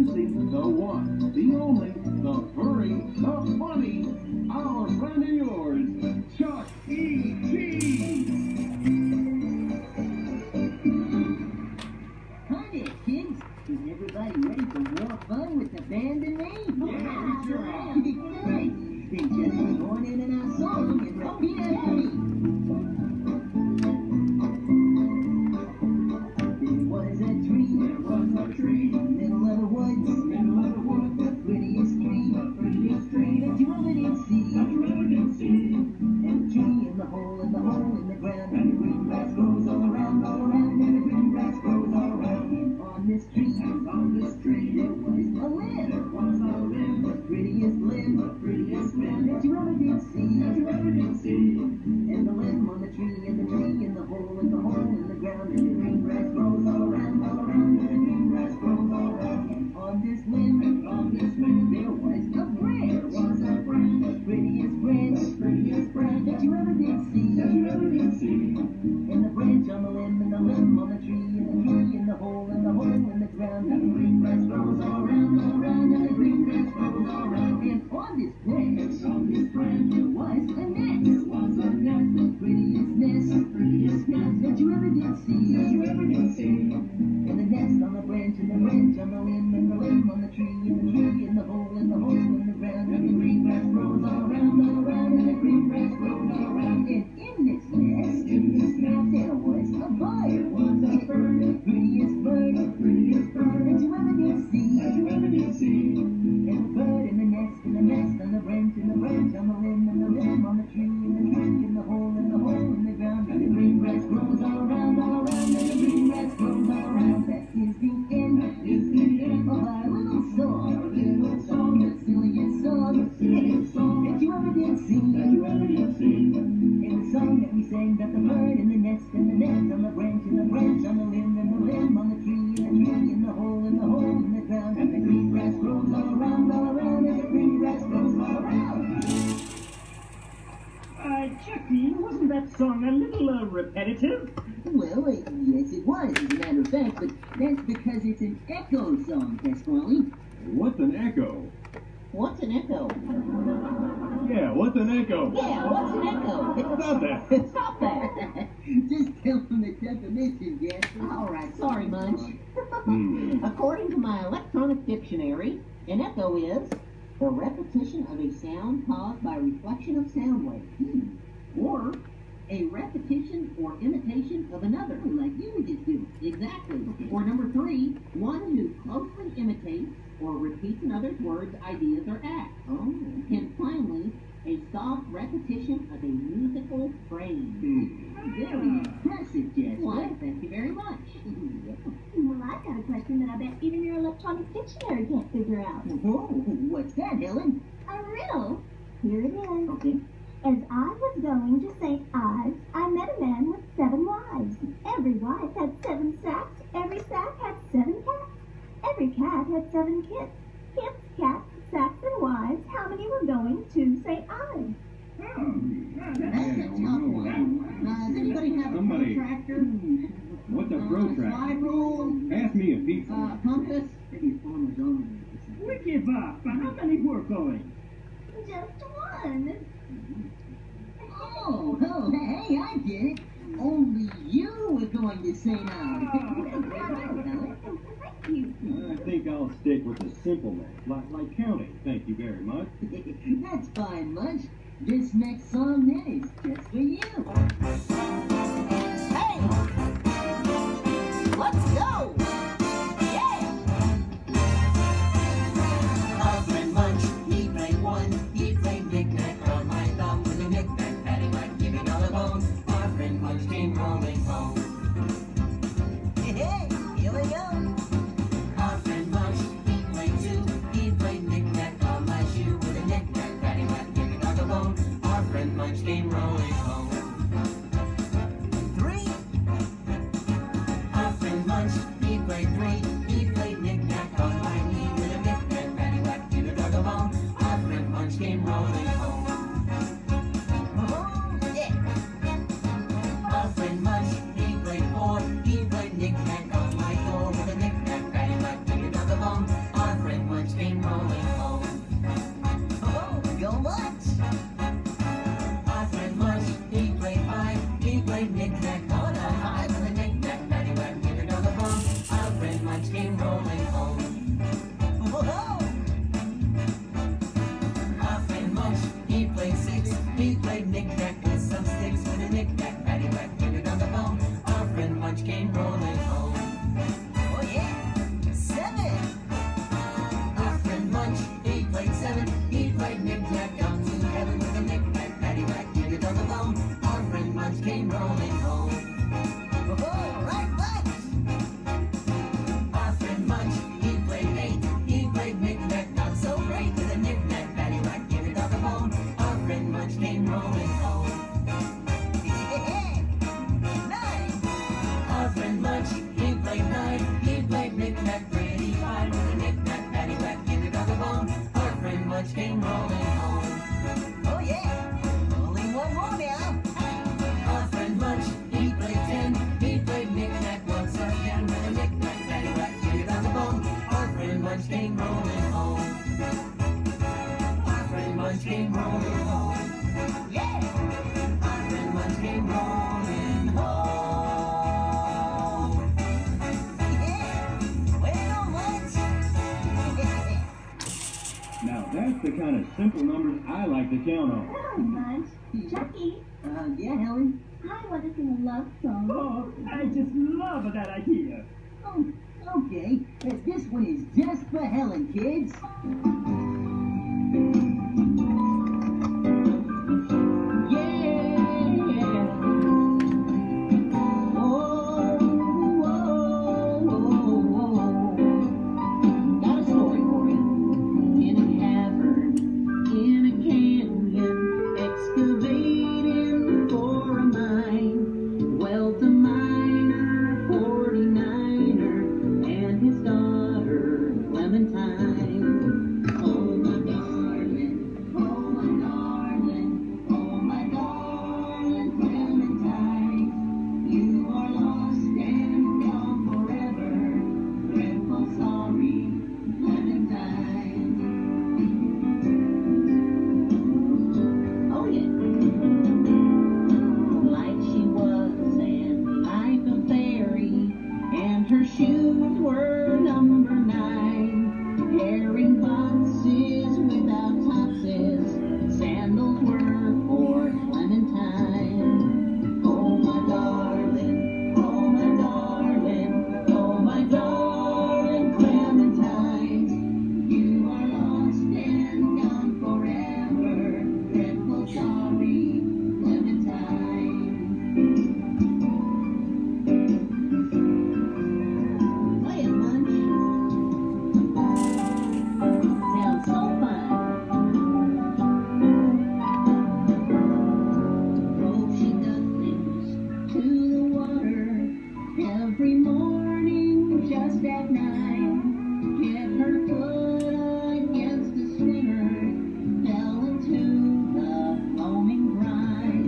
Introducing the one, the only, the furry, the funny, our friend and yours, Chuck E. Cheese. Hi there, kids. Is everybody ready for more fun with the band and me? Yeah, we sure are. Great. Then just join in our song and repeat after me. There was a tree. There was a tree. Middle of the woods. Middle of the woods. The prettiest tree. The prettiest tree. That you ever did see. That you ever did see. And the tree in the hole in the ground. And the green grass grows all around, and the green grass grows all around. And on this tree, there was a limb. There was a limb. The prettiest limb. The prettiest limb. That you ever did see. That you ever did see. And the limb on the tree, and the tree in the hole in the ground, and the green grass grows all around, and the green grass grows all around. And on this limb, there was a branch. There was a branch. The prettiest branch. The prettiest branch. That you ever did see. That you ever did see. And the branch on the limb, and the limb on the tree, and the tree in the hole in the ground, and the green grass grows all around, and the green grass grows all around. And on this branch, there was a nest. There was a nest. The prettiest nest. The prettiest nest. That you ever did see. That you ever did see. And the nest on the branch, and the branch on the limb, and the limb on the tree, and the tree in the hole in the ground, and the green grass grows all around, and the green grass grows all around. And in this nest, there was a bird. There was a bird. The prettiest bird. The prettiest bird. That you ever did see. That you ever did see. And the bird in the nest, on the branch, and the branch on the limb, and the limb on the tree, and the tree in the hole in the ground, and the green grass grows all around, and the green grass grows all around. That is the end. That is the end Of our little song. Our little song. The silliest song. The silliest song. That you ever did sing. That you ever did see. In the song that we sang, got the bird in the nest, and the nest on the branch, and the branch on the limb, and the limb on the tree, and the tree in the hole in the ground, and the green grass grows all around, and the green grass grows all around. Chucky, wasn't that song a little repetitive? Well, yes it was, as a matter of fact, but that's because it's an echo song, Pasquale. What's an echo? What's an echo? Yeah, what's an echo? Yeah, what's an echo? Stop that. Stop that! Just tell them the definition, Jasper. All right, sorry, Munch. According to my electronic dictionary, an echo is the repetition of a sound caused by reflection of sound waves, or a repetition or imitation of another, like you were just doing. Exactly. Or number 3, one who closely imitates or repeats another's words, ideas, or acts. And finally, a soft repetition of a musical phrase. Very impressive, Jasper. Well, thank you very much. Well, I've got a question that I bet even your electronic dictionary can't figure out. Oh, what's that, Helen? A riddle. Here it is. Okay. As I was going to St. Ives, I met a man with 7 wives. Every wife had 7 sacks. Every sack had 7 cats. Every cat had 7 kits. Kits, cats, sacks, and wives. How many were going to St. Ives? That's a tough one. Does anybody have a Somebody. protractor? What's a protractor? Slide rule? Pass me a pizza. Compass? Maybe a farmer's own. We give up. How many were going? Just one. Oh, hey, I get it. Only you were going to St. Ives. Thank you. I think I'll stick with the simple math, like counting. Thank you very much. That's fine, Munch. This next song then is just for you. Hey! Let's go! Yeah! Husband Munch, he played 1. He played knick-knack on my thumb with a knick-knack, paddywhack, giving all the bones. Our friend Munch came rolling home. Hey, here we go! Our friend Munch, he played 2. He played knick-knack on my shoe with a knick-knack, paddywhack, giving all the bone. Our friend Munch came rolling home. knick-knack on a high with a knick-knack, paddywhack, give it on the bone. Our friend Munch came rolling home. Whoa! Our friend Munch, he played six. He played knick-knack with some sticks. With a knick-knack, paddywhack, give it on the bone. Our friend Munch came rolling home. Oh yeah! 7! Our friend Munch, he played 7. He played knick-knack up to heaven with a knick-knack, paddywhack, give it on the bone. Our friend Munch came rolling home. Oh, right, right! Our friend Munch, he played 8. He played knick-knack, not so great. With a knick-knack, paddywhack, give it on the bone. Our friend Munch came rolling home. 9! Our friend Munch, he played 9. He played knick-knack, pretty fine. With a knick-knack, paddywhack, give it on the bone. Our friend Munch came rolling home. Oh yeah! Only one more now. Our friend Munch, he played 10. He played knick-knack once again. With a knick-knack, paddywhack, give it on the bone. Our friend Munch came rolling home. Our friend Munch came rolling home. Yeah! Our friend Munch came rolling home. Yeah! Well, Munch! Now that's the kind of simple numbers I like to count on. Hello, Munch. Chucky, Yeah, Helen? I want to sing a love song. Oh, I just love that idea. Oh, okay. This one is just for Helen, kids. Got a story for you. In a cavern, in a canyon, excavating for a mine, dwelt a miner, 49er, and his daughter, Clementine. Oh my darling, oh my darling, oh my darling Clementine, you are lost and gone forever. Dreadful sorry, Clementine. Oh yeah. Like she was and like a fairy, and her shoes were number 9. Herring boxes without topses, sandals were for Clementine. Oh my darling, oh my darling, oh my darling Clementine, you are lost and gone forever. Dreadful sorry, Clementine. Play it, Munch. Sounds so fun. Oh, she ducklings to the water every morning just at 9. Hit her foot against the swimmer, fell into the foaming brine.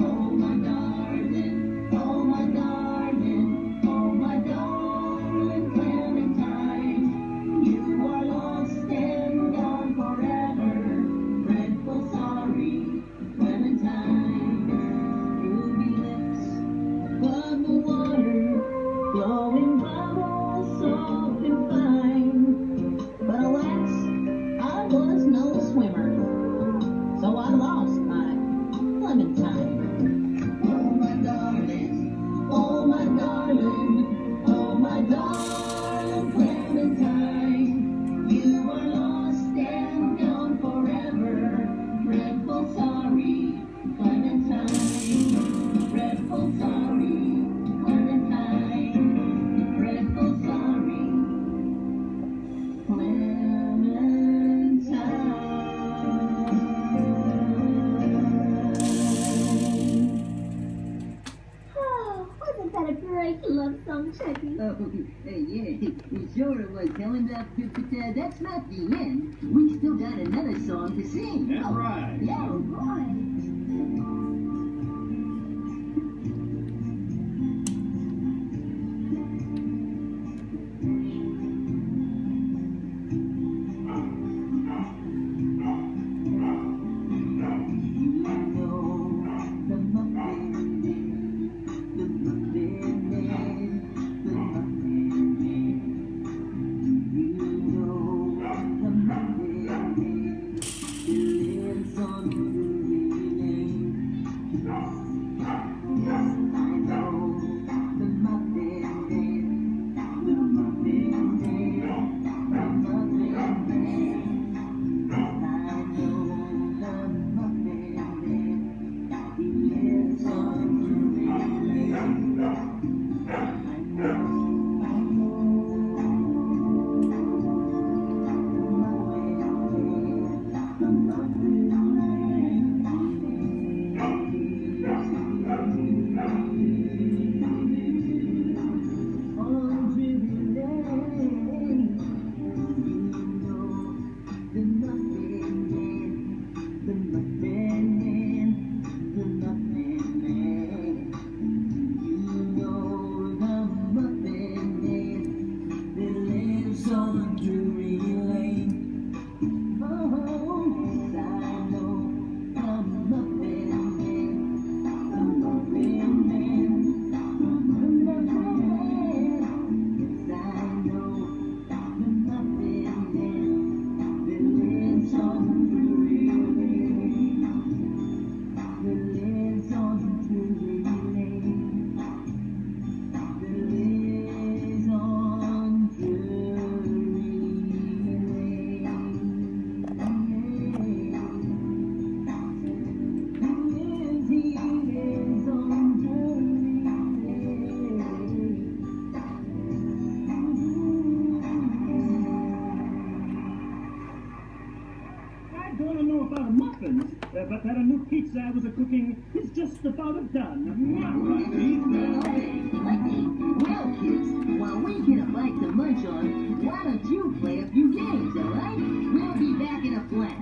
Oh my darling, oh my darling, oh my darling Clementine, you are lost and gone forever. Dreadful sorry, Clementine. Ruby lips above the water, glowing bubbles soft and fine. But alas, I was no swimmer, so I lost my Clementine. Oh my darling, oh my darling, oh my darling Clementine, you are lost and gone forever. Dreadful sorry, Clementine. Dreadful sorry, Clementine. Dreadful sorry, Clementine. Oh, wasn't that a great love song, Chucky? Oh, yeah, sure it was, Helen. But that's not the end. We still got another song to sing. That's right. Yeah. Oh, boy. about that. A new pizza I was a-cooking is just about done. Okay, well, kids, while we get a bite to munch on, why don't you play a few games, all right? We'll be back in a flash.